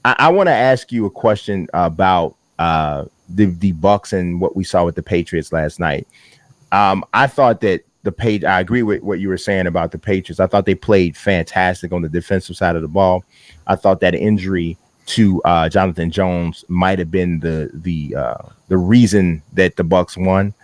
I want to ask you a question about the Bucs and what we saw with the Patriots last night. I thought that I agree with what you were saying about the Patriots. I thought they played fantastic on the defensive side of the ball. I thought that injury to Jonathan Jones might have been the reason that the Bucs won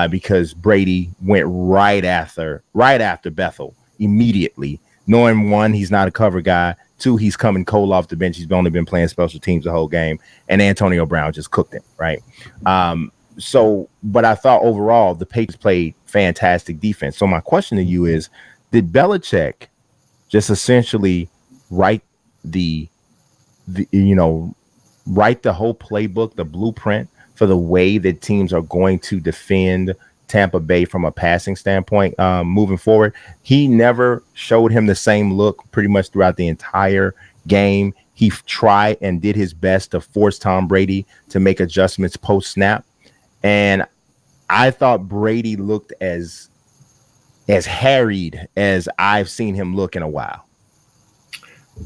because Brady went right after Bethel immediately, knowing one, he's not a cover guy. Two, he's coming cold off the bench. He's only been playing special teams the whole game, and Antonio Brown just cooked him, right? But I thought overall the Patriots played fantastic defense. So my question to you is, did Belichick just essentially write the write the whole playbook, the blueprint for the way that teams are going to defend Tampa Bay from a passing standpoint moving forward? He never showed him the same look pretty much throughout the entire game. He tried and did his best to force Tom Brady to make adjustments post snap. And I thought Brady looked as harried as I've seen him look in a while.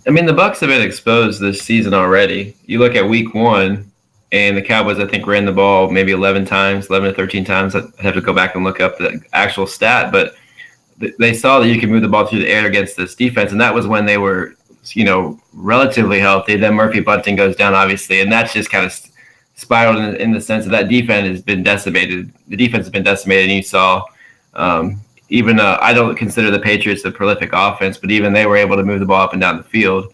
I mean, the Bucs have been exposed this season already. You look at week 1, and the Cowboys, I think, ran the ball maybe 11 to 13 times. I have to go back and look up the actual stat, but they saw that you could move the ball through the air against this defense, and that was when they were, relatively healthy. Then Murphy Bunting goes down, obviously, and that's just kind of spiraled in the sense that defense has been decimated. The defense has been decimated, and you saw even I don't consider the Patriots a prolific offense, but even they were able to move the ball up and down the field.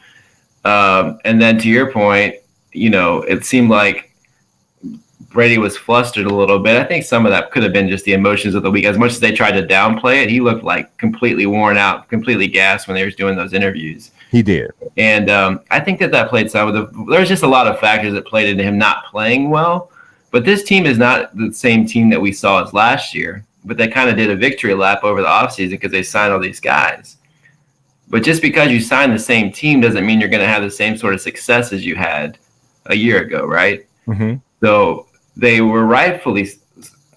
And then to your point, it seemed like Brady was flustered a little bit. I think some of that could have been just the emotions of the week. As much as they tried to downplay it, he looked like completely worn out, completely gassed when they were doing those interviews. He did. And I think that played some of there's just a lot of factors that played into him not playing well. But this team is not the same team that we saw as last year. But they kind of did a victory lap over the offseason because they signed all these guys. But just because you sign the same team doesn't mean you're going to have the same sort of success as you had a year ago, right? Mm-hmm. So they were rightfully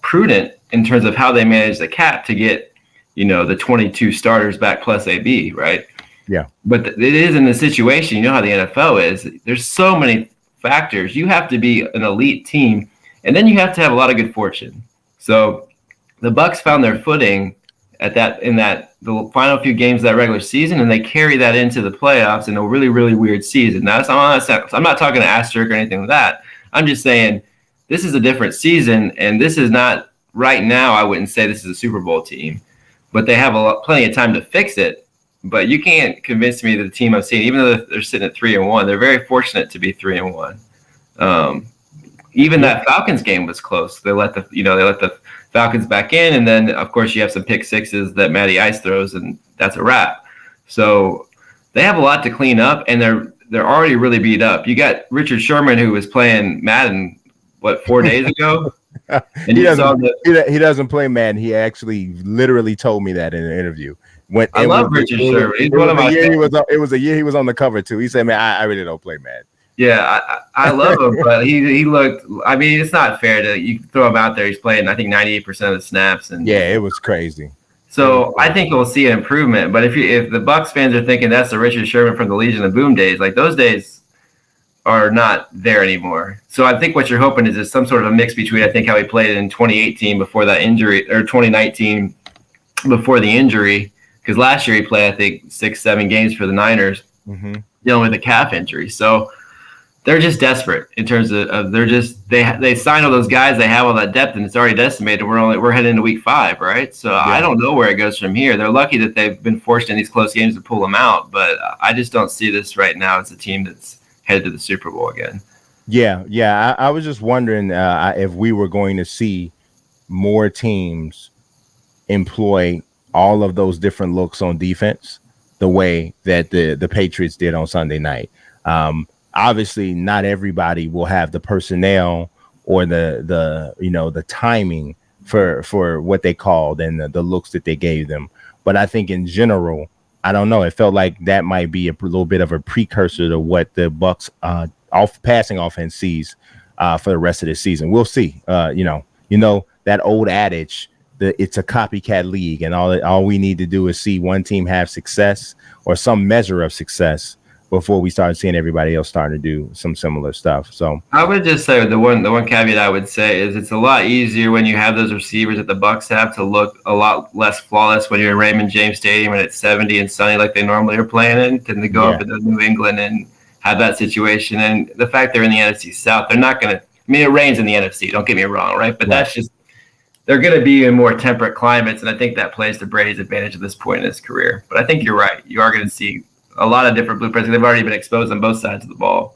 prudent in terms of how they managed the cap to get, the 22 starters back plus AB, right? Yeah. But it is in the situation, you know how the NFL is. There's so many factors. You have to be an elite team, and then you have to have a lot of good fortune. So the Bucs found their footing the final few games of that regular season, and they carry that into the playoffs in a really, really weird season. Now, I'm not talking to asterisk or anything like that. I'm just saying this is a different season, and this is not right now. I wouldn't say this is a Super Bowl team, but they have plenty of time to fix it. But you can't convince me that the team I've seen, even though they're sitting at 3-1, they're very fortunate to be 3-1. Even that Falcons game was close. They let the Falcons back in, and then of course you have some pick sixes that Matty Ice throws, and that's a wrap. So they have a lot to clean up, and they're already really beat up. You got Richard Sherman, who was playing Madden 4 days ago, and he doesn't play Madden. He actually literally told me that in an interview. I love Richard Sherman. He's one of my favorites. It was a year he was on the cover too. He said, "Man, I really don't play Madden." Yeah, I love him, but he looked. I mean, it's not fair to you throw him out there. He's playing, I think, 98% of the snaps, and yeah, it was crazy. So I think we'll see an improvement. But if the Bucs fans are thinking that's the Richard Sherman from the Legion of Boom days, like those days are not there anymore. So I think what you're hoping is some sort of a mix between, I think, how he played in 2018 before that injury, or 2019 before the injury, because last year he played, I think, 6-7 games for the Niners, dealing with a calf injury. So they're just desperate in terms of they signed all those guys, they have all that depth, and it's already decimated. We're heading into week 5, right? So yeah. I don't know where it goes from here. They're lucky that they've been forced in these close games to pull them out, but I just don't see this right now as a team that's headed to the Super Bowl again. Yeah. I was just wondering if we were going to see more teams employ all of those different looks on defense the way that the Patriots did on Sunday night. Obviously, not everybody will have the personnel or the timing for what they called and the looks that they gave them. But I think in general, I don't know. It felt like that might be a little bit of a precursor to what the Bucs passing offense sees for the rest of the season. We'll see. That old adage, it's a copycat league, and all we need to do is see one team have success or some measure of success before we start seeing everybody else starting to do some similar stuff. So I would just say the one caveat I would say is it's a lot easier when you have those receivers that the Bucs have to look a lot less flawless when you're in Raymond James Stadium and it's 70 and sunny like they normally are playing in, than to go yeah, up into New England and have that situation. And the fact they're in the NFC South, they're not going to. I mean, it rains in the NFC. Don't get me wrong, right? But right. that's just they're going to be in more temperate climates, and I think that plays to Brady's advantage at this point in his career. But I think you're right. You are going to see a lot of different blueprints. They've already been exposed on both sides of the ball.